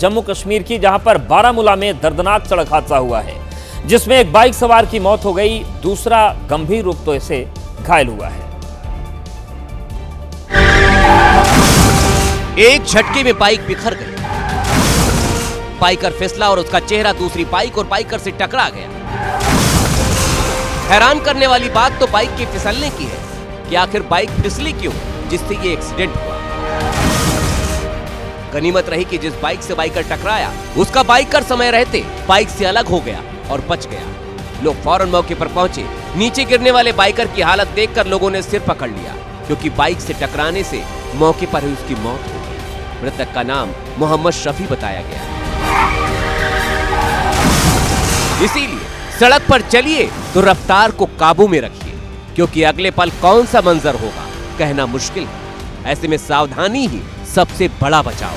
जम्मू कश्मीर की, जहां पर बारामूला में दर्दनाक सड़क हादसा हुआ है, जिसमें एक बाइक सवार की मौत हो गई, दूसरा गंभीर रूप से घायल हुआ है। एक झटके में बाइक बिखर गई। बाइकर फिसला और उसका चेहरा दूसरी बाइक और बाइकर से टकरा गया। हैरान करने वाली बात तो बाइक के फिसलने की है कि आखिर बाइक फिसली क्यों, जिससे ये एक्सीडेंट हुआ। गनीमत रही कि जिस बाइक से बाइकर टकराया उसका बाइकर समय रहते बाइक से अलग हो गया और बच गया। लोग फौरन मौके पर पहुंचे। नीचे गिरने वाले बाइकर की हालत देखकर लोगों ने सिर पकड़ लिया, क्योंकि बाइक से टकराने से मौके पर ही उसकी मौत हो गई। मृतक का नाम मोहम्मद शफी बताया गया। इसीलिए सड़क पर चलिए तो रफ्तार को काबू में रखिए, क्योंकि अगले पल कौन सा मंजर होगा कहना मुश्किल है। ऐसे में सावधानी ही सबसे बड़ा बचाव।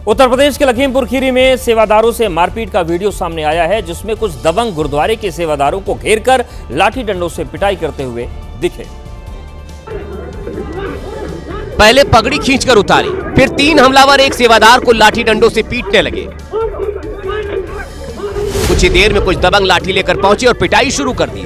उत्तर प्रदेश के लखीमपुर खीरी में सेवादारों से मारपीट का वीडियो सामने आया है, जिसमें कुछ दबंग गुरुद्वारे के सेवादारों को घेरकर लाठी डंडों से पिटाई करते हुए दिखे। पहले पगड़ी खींचकर उतारी, फिर 3 हमलावर एक सेवादार को लाठी डंडों से पीटने लगे। कुछ ही देर में कुछ दबंग लाठी लेकर पहुंचे और पिटाई शुरू कर दी।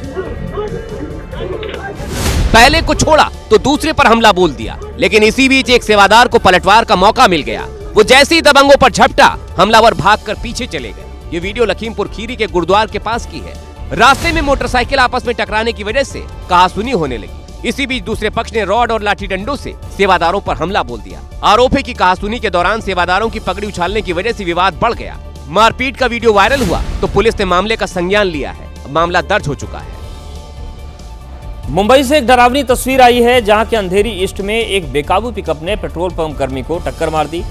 पहले को छोड़ा तो दूसरे पर हमला बोल दिया, लेकिन इसी बीच एक सेवादार को पलटवार का मौका मिल गया। वो जैसे ही दबंगों पर झपटा, हमलावर भागकर पीछे चले गए। ये वीडियो लखीमपुर खीरी के गुरुद्वार के पास की है। रास्ते में मोटरसाइकिल आपस में टकराने की वजह से कहासुनी होने लगी। इसी बीच दूसरे पक्ष ने रॉड और लाठी डंडों से सेवादारों पर हमला बोल दिया। आरोप है कि कहासुनी के दौरान सेवादारों की पगड़ी उछालने की वजह से विवाद बढ़ गया। मारपीट का वीडियो वायरल हुआ तो पुलिस ने मामले का संज्ञान लिया है। मामला दर्ज हो चुका है। मुंबई से एक डरावनी तस्वीर आई है, जहां के अंधेरी ईस्ट में एक बेकाबू पिकअप ने पेट्रोल पंप कर्मी को टक्कर मार दी।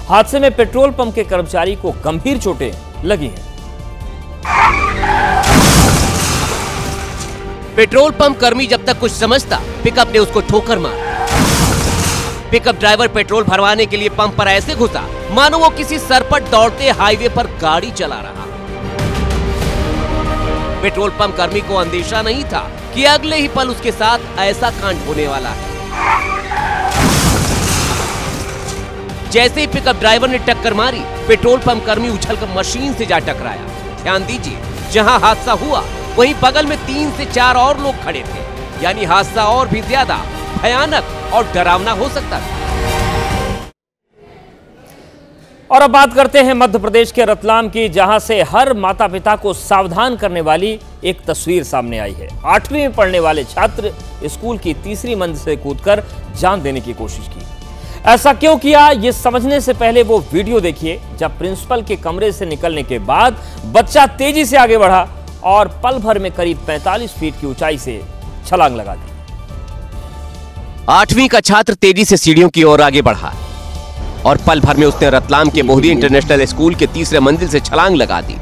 हादसे में पेट्रोल पंप के कर्मचारी को गंभीर चोटें लगी हैं। पेट्रोल पंप कर्मी जब तक कुछ समझता, पिकअप ने उसको ठोकर मार। पिकअप ड्राइवर पेट्रोल भरवाने के लिए पंप पर ऐसे घुसा मानो वो किसी सरपट दौड़ते हाईवे पर गाड़ी चला रहा। पेट्रोल पंप कर्मी को अंदेशा नहीं था कि अगले ही पल उसके साथ ऐसा कांड होने वाला है। जैसे ही पिकअप ड्राइवर ने टक्कर मारी, पेट्रोल पंप कर्मी उछलकर मशीन से जा टकराया। ध्यान दीजिए, जहां हादसा हुआ वहीं बगल में 3 से 4 और लोग खड़े थे, यानी हादसा और भी ज्यादा भयानक और डरावना हो सकता था। और अब बात करते हैं मध्य प्रदेश के रतलाम की, जहां से हर माता पिता को सावधान करने वाली एक तस्वीर सामने आई है। 8वीं में पढ़ने वाले छात्र स्कूल की 3री मंजिल से कूदकर जान देने की कोशिश की। ऐसा क्यों किया, ये समझने से पहले वो वीडियो देखिए, जब प्रिंसिपल के कमरे से निकलने के बाद बच्चा तेजी से आगे बढ़ा और पल भर में करीब 45 फीट की ऊंचाई से छलांग लगा दी। 8वीं का छात्र तेजी से सीढ़ियों की ओर आगे बढ़ा और पल भर में उसने रतलाम के मोहदी इंटरनेशनल स्कूल के 3रे मंजिल से छलांग लगा दी।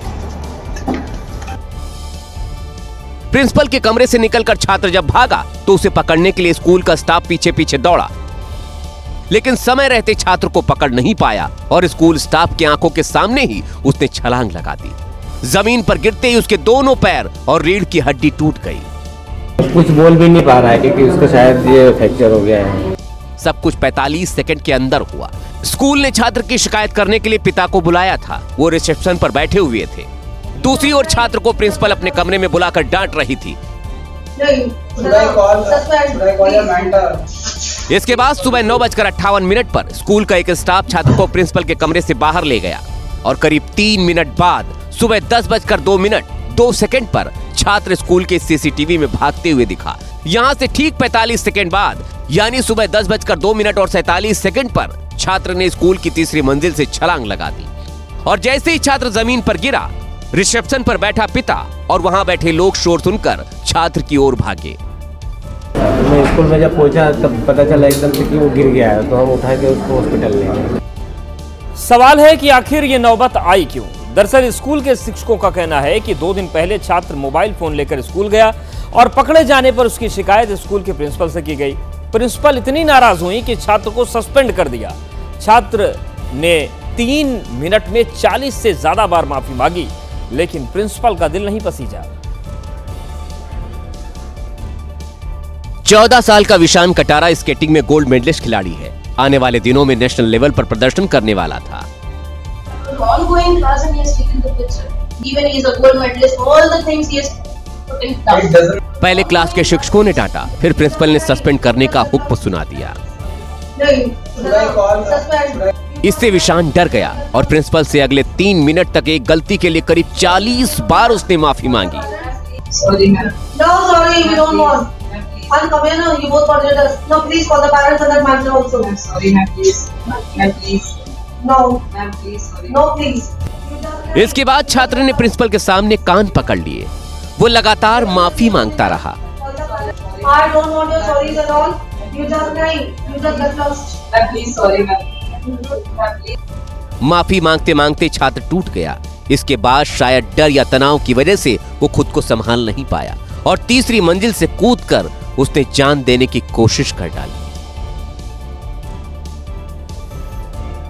प्रिंसिपल के कमरे से निकलकर छात्र जब भागा तो उसे पकड़ने के लिए स्कूल का स्टाफ पीछे पीछे दौड़ा, लेकिन समय रहते छात्र को पकड़ नहीं पाया और स्कूल स्टाफ की आंखों के सामने ही उसने छलांग लगा दी। जमीन पर गिरते ही उसके दोनों पैर और रीढ़ की हड्डी टूट गई। कुछ बोल भी नहीं पा रहा है क्योंकि उसका शायद ये फ्रैक्चर हो गया है। सब कुछ 45 सेकंड के अंदर हुआ। स्कूल ने छात्र की शिकायत करने के लिए पिता को बुलाया था। वो रिसेप्शन पर बैठे हुए थे। दूसरी ओर छात्र को प्रिंसिपल अपने कमरे में बुलाकर डांट रही थी। इसके बाद सुबह 9:58 पर स्कूल का एक स्टाफ छात्र को प्रिंसिपल के कमरे से बाहर ले गया और करीब 3 मिनट बाद सुबह 10:02 पर छात्र स्कूल के सीसीटीवी में भागते हुए दिखा। यहाँ से ठीक 45 सेकंड बाद यानी सुबह 10:02 और 47 सेकंड पर छात्र ने स्कूल की 3री मंजिल से छलांग लगा दी और जैसे ही छात्र जमीन पर गिरा, रिसेप्शन पर बैठा पिता और वहां बैठे लोग शोर सुनकर छात्र की ओर भागे। मैं स्कूल में जब पहुंचा तब पता चला एकदम से कि वो गिर गया है, तो हम उठा के उसको हॉस्पिटल ले गए। सवाल है कि आखिर ये नौबत आई क्यों। दरअसल स्कूल के शिक्षकों का कहना है कि 2 दिन पहले छात्र मोबाइल फोन लेकर स्कूल गया और पकड़े जाने पर उसकी शिकायत स्कूल के प्रिंसिपल से की गई। प्रिंसिपल इतनी नाराज हुई कि छात्र को सस्पेंड कर दिया। छात्र ने 3 मिनट में 40 से ज्यादा बार माफी मांगी, लेकिन प्रिंसिपल का दिल नहीं पसीजा। 14 साल का विशान कटारा स्केटिंग में गोल्ड मेडलिस्ट खिलाड़ी है। आने वाले दिनों में नेशनल लेवल पर प्रदर्शन करने वाला था। पहले क्लास के शिक्षकों ने डांटा, फिर प्रिंसिपल ने सस्पेंड करने का हुक्म सुना दिया। इससे विशान डर गया और प्रिंसिपल से अगले 3 मिनट तक एक गलती के लिए करीब 40 बार उसने माफी मांगी। Sorry, ma'am. No, sorry, we don't want. I'll come here now. You both coordinators. No, please call the parents and that manager also. Ma'am, sorry, ma'am, please. Ma'am, please. No, ma'am, please. Sorry. No, please. इसके बाद छात्र ने principal के सामने कान पकड़ लिए। वो लगातार माफी मांगता रहा। I don't want your sorries at all. You just cry. You just get lost. Ma'am, please, sorry, ma'am. Ma'am, please. माफी मांगते मांगते छात्र टूट गया। इसके बाद शायद डर या तनाव की वजह से वो खुद को संभाल नहीं पाया और तीसरी मंजिल से कूदकर उसने जान देने की कोशिश कर डाली।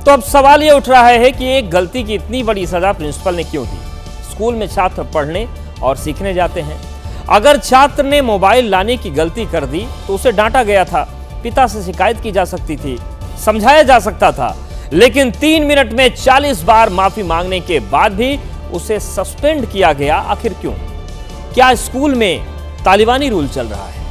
तो अब सवाल ये उठ रहा है कि एक गलती की इतनी बड़ी सजा प्रिंसिपल ने क्यों दी? स्कूल में छात्र पढ़ने और सीखने जाते हैं। अगर छात्र ने मोबाइल लाने की गलती कर दी तो उसे डांटा गया था, पिता से शिकायत की जा सकती थी, समझाया जा सकता था, लेकिन 3 मिनट में 40 बार माफी मांगने के बाद भी उसे सस्पेंड किया गया। आखिर क्यों? क्या स्कूल में तालिबानी रूल चल रहा है?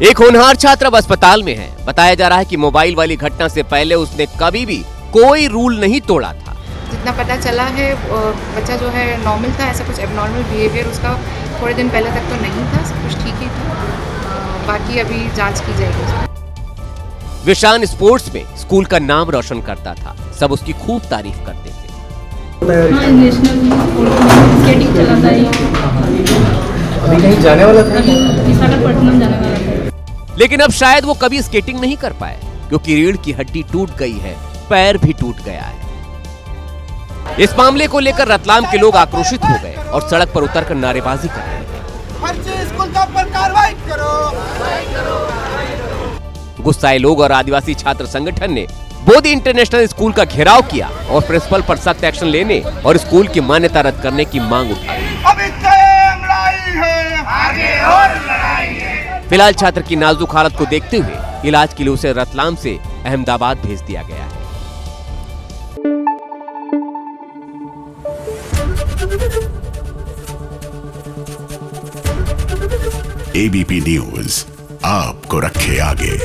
एक होनहार छात्र अब अस्पताल में है। बताया जा रहा है कि मोबाइल वाली घटना से पहले उसने कभी भी कोई रूल नहीं तोड़ा था। जितना पता चला है बच्चा जो है नॉर्मल था, ऐसा कुछ एबनॉर्मल बिहेवियर उसका थोड़े दिन पहले तक तो नहीं था, सब कुछ ठीक ही था। बाकी अभी जांच की जाएगी। विशान स्पोर्ट्स में स्कूल का नाम रोशन करता था, सब उसकी खूब तारीफ करते थे। स्केटिंग चलाता है। अभी कहीं जाने वाला था? विशाखापट्टनम जाने वाला था। लेकिन अब शायद वो कभी स्केटिंग नहीं कर पाए क्योंकि रीढ़ की हड्डी टूट गई है, पैर भी टूट गया है। इस मामले को लेकर रतलाम के लोग आक्रोशित हो गए और सड़क पर उतरकर नारेबाजी कर रहे थे। स्कूल का पर कार्रवाई करो। गुस्साए लोग और आदिवासी छात्र संगठन ने बोधी इंटरनेशनल स्कूल का घेराव किया और प्रिंसिपल पर सख्त एक्शन लेने और स्कूल की मान्यता रद्द करने की मांग उठाई। अभी लड़ाई है, आगे और लड़ाई है। फिलहाल छात्र की नाजुक हालत को देखते हुए इलाज के लिए उसे रतलाम से अहमदाबाद भेज दिया गया है। एबीपी न्यूज आपको रखे आगे।